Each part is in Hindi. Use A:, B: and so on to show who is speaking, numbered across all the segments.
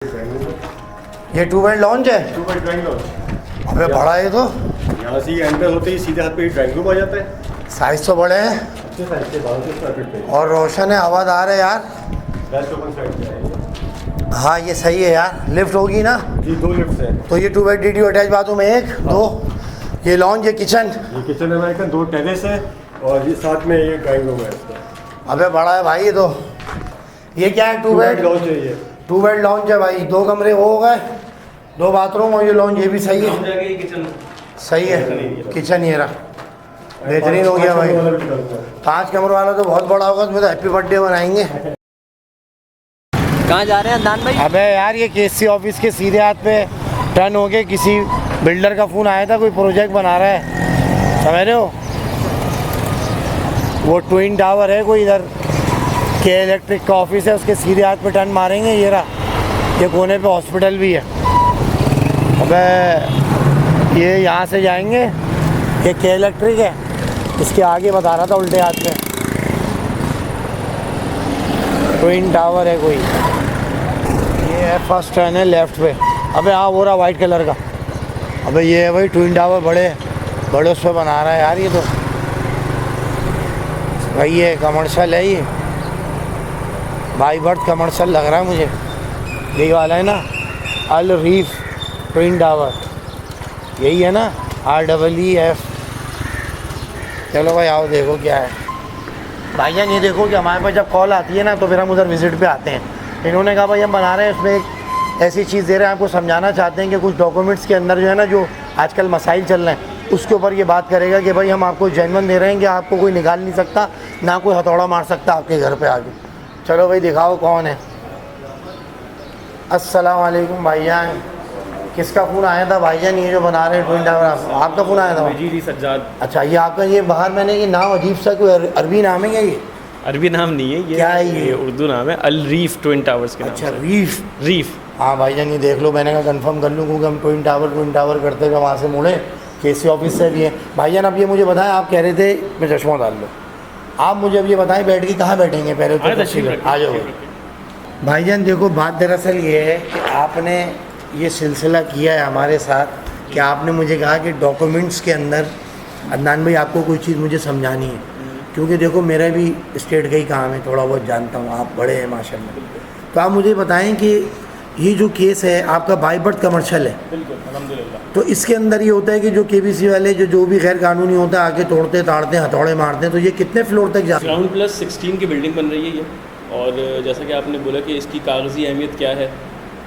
A: ये 2 बेड लॉन्च है।
B: 2 बेड ड्राइंग लॉन्च।
A: अबे बड़ा है तो।
B: यहाँ से एंटर होते ही सीधे हाथ पे ड्राइंग रूम आ जाता है।
A: साइज तो बड़े हैं
B: अच्छे साइज के 1200 स्क्वायर फीट पे।
A: और रोशन है, हवादार है यार।
B: वेस्ट ओपन साइड पे है।
A: हाँ ये सही है यार। लिफ्ट होगी ना?
B: जी 2 लिफ्ट है।
A: तो ये 2 बेड डीडी अटैच बाथरूम है 1 2। ये लॉन्च, ये किचन।
B: ये किचन है भाई का, 2 टेरेस है और ये साथ में ये ड्राइंग रूम है इसका।
A: अबे बड़ा है भाई ये तो। ये क्या है? 2 बेड
B: लॉन्च है ये।
A: 2 बेड लॉन्च है भाई। 2 कमरे वो हो गए, 2 बाथरूम और ये लॉन्च। ये भी सही है,
C: किचन
A: सही है। किचन ये रहा, बेहतरीन हो गया भाई। 5 कमरों वाला तो बहुत बड़ा होगा, तुम्हें तो हैप्पी बर्थडे बनाएंगे।
C: कहाँ जा रहे हैं अदनान भाई?
A: अबे यार ये केसी ऑफिस के सीधे हाथ पे टर्न हो गए। किसी बिल्डर का फ़ोन आया था, कोई प्रोजेक्ट बना रहा है, समझ रहे हो? वो ट्विन टावर है कोई इधर, के इलेक्ट्रिक का ऑफिस है, उसके सीधे हाथ पे टर्न मारेंगे। ये रहा, ये कोने पे हॉस्पिटल भी है। अबे ये यहाँ से जाएंगे, ये के इलेक्ट्रिक है, इसके आगे बता रहा था उल्टे हाथ पे ट्विन टावर है कोई। ये है फर्स्ट टर्न है लेफ्ट पे। अबे हाँ वो रहा वाइट कलर का। अबे ये है भाई ट्विन टावर, बड़े उस पर बना रहा है यार ये तो भाई। ये कमर्शियल है, ये बाई बर्थ कमर्शियल लग रहा है मुझे। यही वाला है ना, अल रीफ ट्विन टावर, यही है ना, REEF। चलो भाई आओ देखो क्या है। भाईजान ये देखो कि हमारे पास जब कॉल आती है ना तो फिर हम उधर विज़िट पे आते हैं। इन्होंने कहा भाई हम बना रहे हैं, उसमें एक ऐसी चीज़ दे रहे हैं, आपको समझाना चाहते हैं कि कुछ डॉक्यूमेंट्स के अंदर जो है ना, जो आजकल मसाइल चल रहे हैं, उसके ऊपर ये बात करेगा कि भाई हम आपको जेन्युइन दे रहे हैं कि आपको कोई निकाल नहीं सकता, ना कोई हथौड़ा मार सकता आपके घर पे आके। चलो भाई दिखाओ कौन है। अस्सलाम वालेकुम भाईजान। किसका फ़ोन आया था भाईजान? ये जो बना रहे हैं ट्विन टावर, आपका फ़ोन आया था?
C: जी सज्जाद।
A: अच्छा ये आपका, ये बाहर मैंने ये नाम अजीब सा, कोई अरबी नाम है क्या ये?
C: अरबी नाम नहीं है ये,
A: क्या है ये?
C: उर्दू नाम है, अल रीफ ट्विन टावर्स के नाम
A: अच्छा
C: से। रीफ।
A: हाँ भाईजान ये देख लो, मैंने कहा कंफर्म कर लूँ क्योंकि हम ट्विन टावर करते हुए वहाँ से मुड़े, केसी ऑफिस से भी है। भाईजान अब ये मुझे बताएं, आप कह रहे थे मैं चश्मा डाल लो, आप मुझे अब ये बताएं बैठ के कहाँ बैठेंगे पहले तो? आ जाओ भाईजान। देखो बात दरअसल ये है कि आपने ये सिलसिला किया है हमारे साथ कि आपने मुझे कहा कि डॉक्यूमेंट्स के अंदर अदनान भाई आपको कोई चीज़ मुझे समझानी है, क्योंकि देखो मेरा भी स्टेट का ही काम है, थोड़ा बहुत जानता हूँ, आप बड़े हैं माशाल्लाह। तो आप मुझे बताएं कि ये जो केस है आपका बाई बर्थ कमर्शियल है?
C: बिल्कुल अल्हम्दुलिल्लाह।
A: तो इसके अंदर ये होता है कि जो KBC वाले जो भी गैर कानूनी होता है आके तोड़ते ताड़ते हैं, हथौड़े मारते हैं, तो ये कितने फ्लोर तक जाते हैं?
C: ग्राउंड प्लस 16 की बिल्डिंग बन रही है ये। और जैसा कि आपने बोला कि इसकी कागज़ी अहमियत क्या है,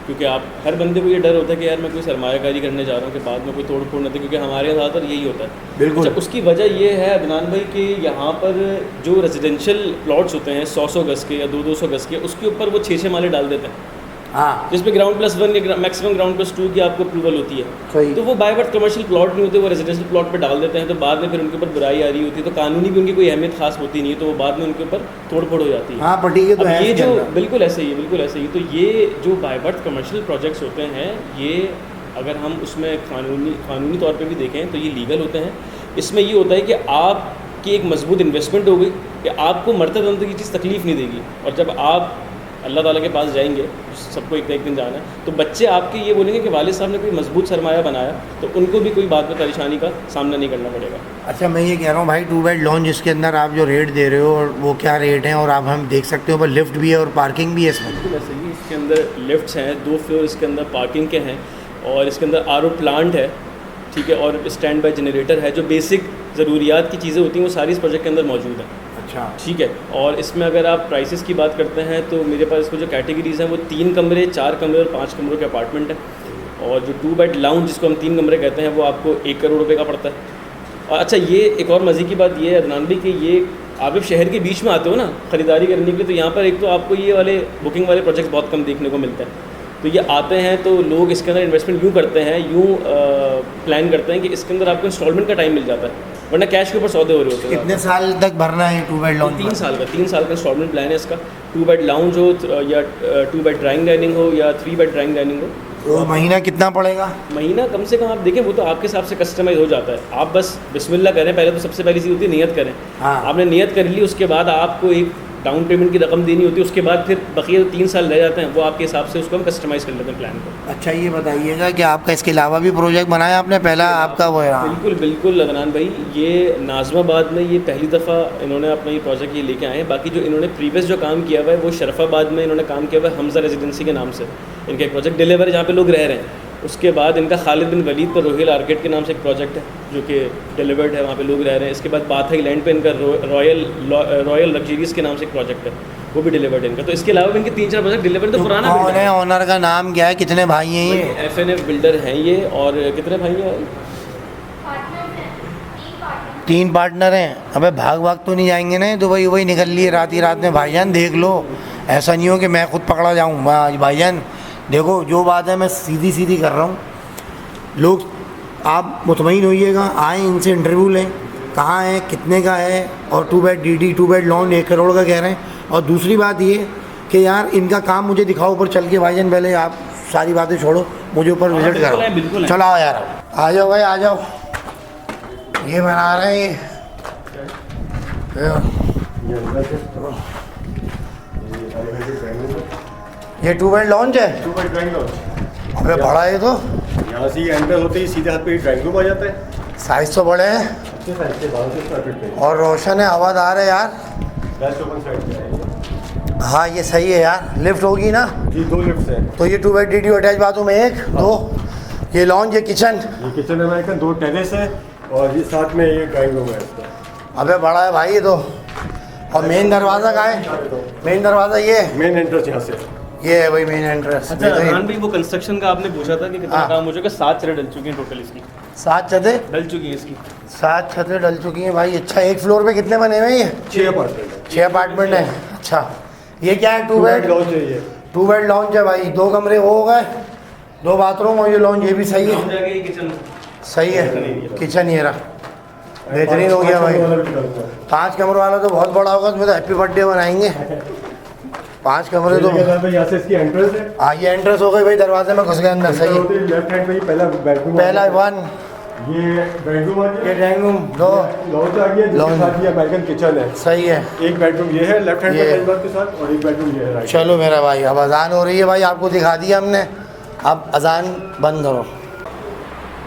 C: क्योंकि आप हर बंदे को ये डर होता है कि यार मैं कोई सरमायाकारी करने जा रहा हूँ कि बाद में कोई तोड़ फोड़ न दे, क्योंकि हमारे यहाँ ज़्यादातर यही होता है।
A: बिल्कुल।
C: अच्छा, उसकी वजह ये है अदनान भाई कि यहाँ पर जो रेजिडेंशियल प्लॉट्स होते हैं 100 गज़ के या 200 गज़ के, उसके ऊपर वो 6 माले डाल देते हैं।
A: हाँ,
C: जिसमें ग्राउंड प्लस 1 या मैक्सिमम ग्राउंड प्लस 2 की आपको अप्रूवल होती है।
A: सही।
C: तो वो बाय बर्थ कमर्शियल प्लॉट नहीं होते, वो रेजिडेंशियल प्लॉट पे डाल देते हैं, तो बाद में फिर उनके ऊपर बुराई आ रही होती है, तो कानूनी भी उनकी कोई अहमियत खास होती नहीं है, तो वो बाद में उनके ऊपर तोड़ फोड़ हो जाती है।
A: हाँ पटी के तो
C: अब
A: है
C: ये
A: इसके
C: जो
A: अंदर।
C: बिल्कुल ऐसे ही, बिल्कुल ऐसे ही। तो ये जो बाय बर्थ कमर्शियल प्रोजेक्ट्स होते हैं, ये अगर हम उसमें कानूनी तौर पे भी देखें तो ये लीगल होते हैं। इसमें ये होता है कि आपकी एक मजबूत इन्वेस्टमेंट हो गई कि आपको मरते दम तक ये चीज़ तकलीफ़ नहीं देगी, और जब आप अल्लाह ताला के पास जाएंगे, सबको एक दिन जाना है, तो बच्चे आपके ये बोलेंगे कि वालिद साहब ने कोई मजबूत सरमाया बनाया, तो उनको भी कोई बात में परेशानी का सामना नहीं करना पड़ेगा।
A: अच्छा मैं ये कह रहा हूँ भाई 2 बेड लॉन्च जिसके अंदर आप जो रेट दे रहे हो, और वो क्या रेट हैं, और आप हम देख सकते हो पर लिफ्ट भी है और पार्किंग भी है इसमें?
C: बिल्कुल ऐसे ही। इसके अंदर लिफ्ट्स हैं, 2 फ्लोर इसके अंदर पार्किंग के हैं, और इसके अंदर RO प्लांट है, ठीक है, और स्टैंड बाई जनरेटर है। जो बेसिक ज़रूरियात की चीज़ें होती हैं वो सारी इस प्रोजेक्ट के अंदर मौजूद हैं।
A: अच्छा
C: ठीक है। और इसमें अगर आप प्राइसेस की बात करते हैं तो मेरे पास इसमें जो कैटेगरीज़ हैं वो 3 कमरे, 4 कमरे और 5 कमरों के अपार्टमेंट हैं। और जो 2 बेड लाउंज जिसको हम 3 कमरे कहते हैं, वो आपको 1 करोड़ रुपए का पड़ता है। और अच्छा ये एक और मज़े की बात ये है अदनान भाई कि ये आप जब शहर के बीच में आते हो ना ख़रीदारी करने के लिए, तो यहाँ पर एक तो आपको ये वाले बुकिंग वाले प्रोजेक्ट्स बहुत कम देखने को मिलते हैं। तो ये आते हैं तो लोग इसके अंदर इन्वेस्टमेंट यूँ करते हैं, यूँ प्लान करते हैं कि इसके अंदर आपको इंस्टॉलमेंट का टाइम मिल जाता है, वरना कैश के ऊपर सौदे हो रहे होते हैं।
A: कितने साल तक भरना है 2 बेड लॉन्च?
C: 3 साल का 3 साल का इंस्टॉलमेंट प्लान है इसका। 2 बेड लाउंज हो या 2 बेड ड्राइंग डाइनिंग हो या 3 बेड ड्राइंग डाइनिंग हो।
A: तो महीना कितना पड़ेगा?
C: महीना कम से कम आप देखें वो तो आपके हिसाब से कस्टमाइज हो जाता है। आप बस बिस्मिल्लाह करें, पहले तो सबसे पहली चीज़ होती है नियत करें।
A: हाँ।
C: आपने नियत कर ली, उसके बाद आपको एक डाउन पेमेंट की रकम देनी होती है, उसके बाद फिर बकिया 3 साल रह जाते हैं, वो आपके हिसाब से उसको हम कस्टमाइज़ कर लेते हैं प्लान को।
A: अच्छा ये बताइएगा कि आपका इसके अलावा भी प्रोजेक्ट बनाया आपने, पहला आपका वो है?
C: बिल्कुल बिल्कुल अदनान भाई, ये नाज़माबाद में ये पहली दफ़ा इन्होंने अपना ये प्रोजेक्ट ये लेके आए हैं। बाकी जो इन्होंने प्रीवियस जो काम किया हुआ है वो शरफाबाद में इन्होंने काम किया हुआ है, हमज़ा रेजिडेंसी के नाम से इनका एक प्रोजेक्ट डिलीवर है जहाँ पे लोग रह रहे हैं। उसके बाद इनका खालिद बिन वलीद पर रोहिल आर्केड के नाम से एक प्रोजेक्ट है जो कि डिलीवर्ड है, वहाँ पे लोग रह रहे हैं। इसके बाद बाथाई लैंड पे इनका रॉयल लग्जरीज़ के नाम से एक प्रोजेक्ट है, वो भी डिलीवर्ड है इनका। तो इसके अलावा भी इनके 3-4 प्रोजेक्ट डिलीवर्ड। तो पुराना
A: कौन है ऑनर का नाम क्या है, कितने भाई हैं ये?
C: FNF बिल्डर हैं ये, और कितने भाई हैं?
A: 3 पार्टनर हैं। अबे भाग तो नहीं जाएंगे ना दुबई वही निकल लिए रात ही रात में? भाईजान देख लो, ऐसा नहीं हो कि मैं खुद पकड़ा जाऊँ। भाईजान देखो, जो बात है मैं सीधी कर रहा हूँ। लोग आप मुतमईन होइएगा, आए इनसे इंटरव्यू लें, कहाँ है, कितने का है, और 2 bed DD 2 bed lawn 1 crore का कह रहे हैं। और दूसरी बात ये कि यार इनका काम मुझे दिखाओ ऊपर चल के। भाईजान पहले आप सारी बातें छोड़ो, मुझे ऊपर विजिट करो। चलो आओ यार, आ जाओ भाई, आ जाओ। ये बना रहे हैं ये 2 बेड लॉन्च है।
B: 2 बेड ड्राइंग लॉन्च।
A: अबे बड़ा है तो,
B: यहाँ से एंटर होते ही सीधे हाथ पे ड्राइंग रूम आ जाता है।
A: साइज तो बड़े हैं
B: अच्छे साइज के 1200 स्क्वायर फीट पे
A: और रोशन है, हवादार है यार।
B: बेस्ट ओपन साइड पे है।
A: हाँ ये सही है यार। लिफ्ट होगी ना?
B: जी 2 लिफ्ट्स हैं।
A: तो ये 2 बेड DD अटैच बाथरूम है 1 2, ये लॉन्च, ये किचन।
B: ये किचन है, 2 टेरेस है, और ये साथ में ये ड्राइंग रूम है इसका।
A: अबे बड़ा है भाई ये तो। और मेन दरवाज़ा कहाँ है? मेन दरवाज़ा ये
B: मेन एंट्रेंस यहाँ से।
A: ये है भाई मेन एंट्रेंस।
C: अच्छा अदनान भाई, वो कंस्ट्रक्शन का आपने पूछा था कि कितना
A: हाँ।
C: काम हो चुका? 7 छतें डल चुकी हैं टोटल इसकी।
A: 7 छतें
C: डल चुकी है इसकी।
A: 7 छतें डल चुकी हैं भाई। अच्छा, 1 फ्लोर पे कितने बने हुए हैं ये?
B: 6 अपार्टमेंट है।
A: 6 अपार्टमेंट है। अच्छा ये क्या है? 2 बेड
B: लॉन्च है ये।
A: 2 बेड लॉन्च है भाई। 2 कमरे वो हो गए, 2 बाथरूम, और ये लॉन्च ये भी सही है।
C: किचन
A: सही है, किचन ये रहा, बेहतरीन हो गया भाई। 5 कमरों वाला तो बहुत बड़ा होगा, उसमें तो हैप्पी बर्थडे बनाएंगे। 5 कमरे तो।
B: यहाँ से इसकी एंट्रेंस है।
A: हाँ ये एंट्रेंस हो गई भाई, दरवाजे में घुस गए अंदर। सही है।
B: लेफ्ट हैंड में पहला बेडरूम,
A: पहला 1,
B: ये बेडरूम आ गया,
A: ये ड्राइंग रूम 2,
B: लॉन्च आ गया, जिसके साथ ये अमेरिकन किचन है।
A: सही है।
B: एक बेडरूम ये है लेफ्ट हैंड
A: ये।
B: में के साथ, और एक बेडरूम ये है राइट।
A: चलो मेरा भाई, अब अजान हो रही है भाई, आपको दिखा दिया हमने, अब अजान बंद करो।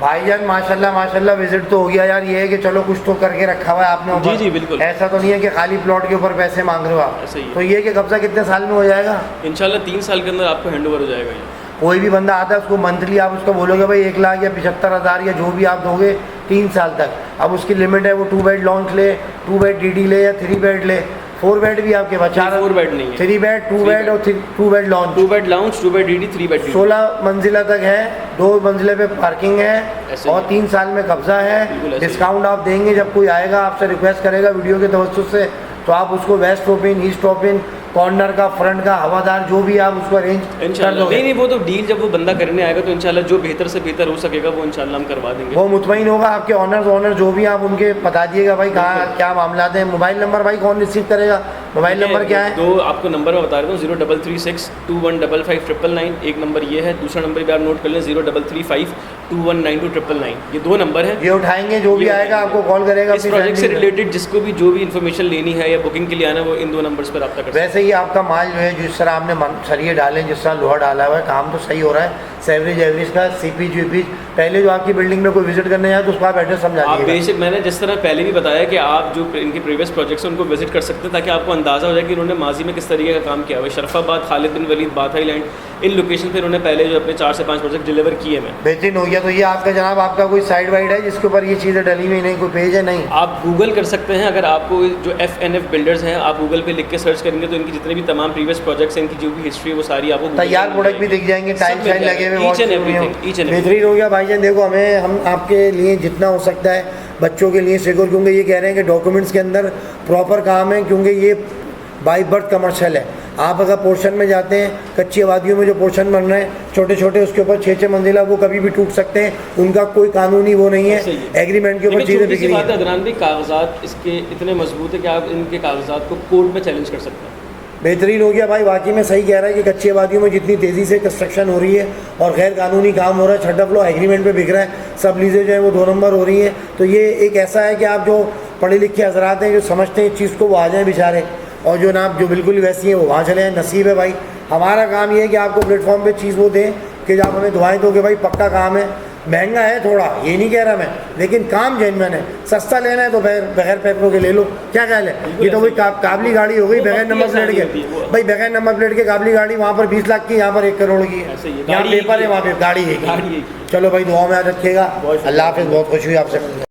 A: भाईजान माशाल्लाह माशाल्लाह विजिट तो हो गया यार। ये है कि चलो कुछ तो करके रखा हुआ है आपने ऊपर।
C: जी बिल्कुल।
A: ऐसा तो नहीं है कि खाली प्लॉट के ऊपर पैसे मांग रहे हो आप।
C: ऐसा ही है।
A: तो ये कि कब्जा कितने साल में हो जाएगा?
C: इंशाल्लाह 3 साल के अंदर आपको हैंडओवर हो जाएगा ये।
A: कोई भी बंदा आता है उसको मंथली आप उसको बोलोगे भाई 1 लाख या 75,000 या जो भी आप दोगे 3 साल तक। अब उसकी लिमिट है, वो 2 बेड लॉन्च ले, 2 बेड DD ले, या 3 बेड ले। 4 बेड भी आपके पास?
C: 4 बेड नहीं है,
A: 3 बेड, 2 बेड और 2 bed launch.
C: 2 bed lounge, 2 bed DD, 3 bed DD।
A: 16 मंजिला तक है, 2 मंजिले पे पार्किंग है,
C: ऐसे
A: और
C: ही।
A: 3 साल में कब्जा
C: बिल्कुल
A: है।
C: ऐसे ही।
A: डिस्काउंट आप देंगे, जब कोई आएगा आपसे रिक्वेस्ट करेगा वीडियो के तवज्जुह से, तो आप उसको waste open, east open, corner का, फ्रंट का, हवादार, जो भी आप उसको अरेंज कर
C: इंशाल्लाह।
A: दोगे।
C: नहीं वो तो डील जब वो बंदा करने आएगा तो इंशाल्लाह जो बेहतर से बेहतर हो सकेगा वो इंशाल्लाह हम करवा देंगे।
A: वो मुतमईन होगा। आपके ऑनर जो भी आप उनके बता दिएगा भाई कहाँ क्या मामला है। मोबाइल नंबर भाई कौन रिसीव करेगा? मोबाइल नंबर क्या है?
C: तो आपको नंबर मैं बता देता हूँ, 0336215599। एक नंबर ये है, दूसरा नंबर भी आप नोट कर लें 0335219299। ये 2 नंबर हैं।
A: ये उठाएंगे, जो भी आएगा आपको कॉल करेगा।
C: इस प्रोजेक्ट से रिलेटेड जिसको भी जो भी इन्फॉर्मेशन लेनी है या बुकिंग के लिए आना है वो इन 2 नंबर्स पर रब्ता कर।
A: वैसे ही आपका माल जो है, जिस तरह आपने सरिये डाले, जिस तरह लोहा डाला हुआ है, काम तो सही हो रहा है। सेवरेज एवरेज का सीपीज वीपीज, पहले जो आपकी बिल्डिंग में कोई विजिट करने जाए तो उसको आप एड्रेस समझा
C: आप
A: दीजिएगा।
C: बेसिक मैंने जिस तरह पहले भी बताया कि आप जो इनके प्रीवियस प्रोजेक्ट्स हैं उनको विजिट कर सकते हैं, ताकि आपको अंदाज़ा हो जाए कि इन्होंने माजी में किस तरीके का काम किया हुआ है। शरफाबाद, खालिद बिन वलीद, बाथाई लैंड, इन लोकेशन पर इन्होंने पहले जो अपने 4 से 5 प्रोजेक्ट डिलीवर किए हैं।
A: बेहतरीन हो गया। तो ये आपका जनाब, आपका कोई साइड वाइड है जिसके ऊपर ये चीज़ें डली हुई नहीं, कोई पेज है? नहीं,
C: आप गूगल कर सकते हैं। अगर आपको जो FNF बिल्डर्स हैं आप गूगल पे लिख के सर्च करेंगे तो इनकी जितने भी तमाम प्रीवियस प्रोजेक्ट्स हैं, इनकी जो भी हिस्ट्री है वो सारी आपको
A: तैयार प्रोडक्ट भी दिख जाएंगे, टाइल शाइल लगे हुए, बेहतरीन हो गया भाईजान। देखो हमें, हम आपके लिए जितना हो सकता है बच्चों के लिए सिक्योर, क्योंकि ये कह रहे हैं कि डॉक्यूमेंट्स के अंदर प्रॉपर काम है, क्योंकि ये बाई बर्थ कमर्शियल है। आप अगर पोर्शन में जाते हैं, कच्ची आबादियों में जो पोर्शन बन रहे हैं छोटे छोटे, उसके ऊपर 6-6 मंजिला, वो कभी भी टूट सकते हैं। उनका कोई कानूनी वो नहीं है, एग्रीमेंट के ऊपर चीज़ें बिक रही हैं।
C: अदनान भी कागजात इसके इतने मजबूत है कि आप इनके कागजात को कोर्ट में चैलेंज कर सकते हैं।
A: बेहतरीन हो गया भाई, वाकई में सही कह रहा है कि कच्ची आबादियों में जितनी तेज़ी से कंस्ट्रक्शन हो रही है और गैर कानूनी काम हो रहा है, छठा फ्लोर एग्रीमेंट पे बिक रहा है, सब लीजें जो है वो 2 नंबर हो रही हैं। तो ये एक ऐसा है कि आप जो पढ़े लिखे हजरात हैं, जो समझते हैं इस चीज़ को, वो आ जाएँ बेचारे। और जो ना जो बिल्कुल वैसी हैं वो वहाँ चले जाएँ। नसीब है भाई, हमारा काम ये है कि आपको प्लेटफॉर्म पे चीज़ वो दें कि आप हमें दुआएं दो कि भाई पक्का काम है, महंगा है थोड़ा, ये नहीं कह रहा मैं, लेकिन काम जेन्युइन है। सस्ता लेना है तो बगैर पेपरों के ले लो, क्या ख्याल है? ये तो वही काबली गाड़ी हो गई बगैर नंबर प्लेट के। भाई बगैर नंबर प्लेट के काबली गाड़ी वहाँ पर 20 लाख की, यहाँ पर 1 करोड़ की है। यहाँ पेपर है, वहाँ पे गाड़ी है। चलो भाई दुआ में याद रखिएगा। अल्लाह हाफिज़, बहुत खुशी हुई आपसे।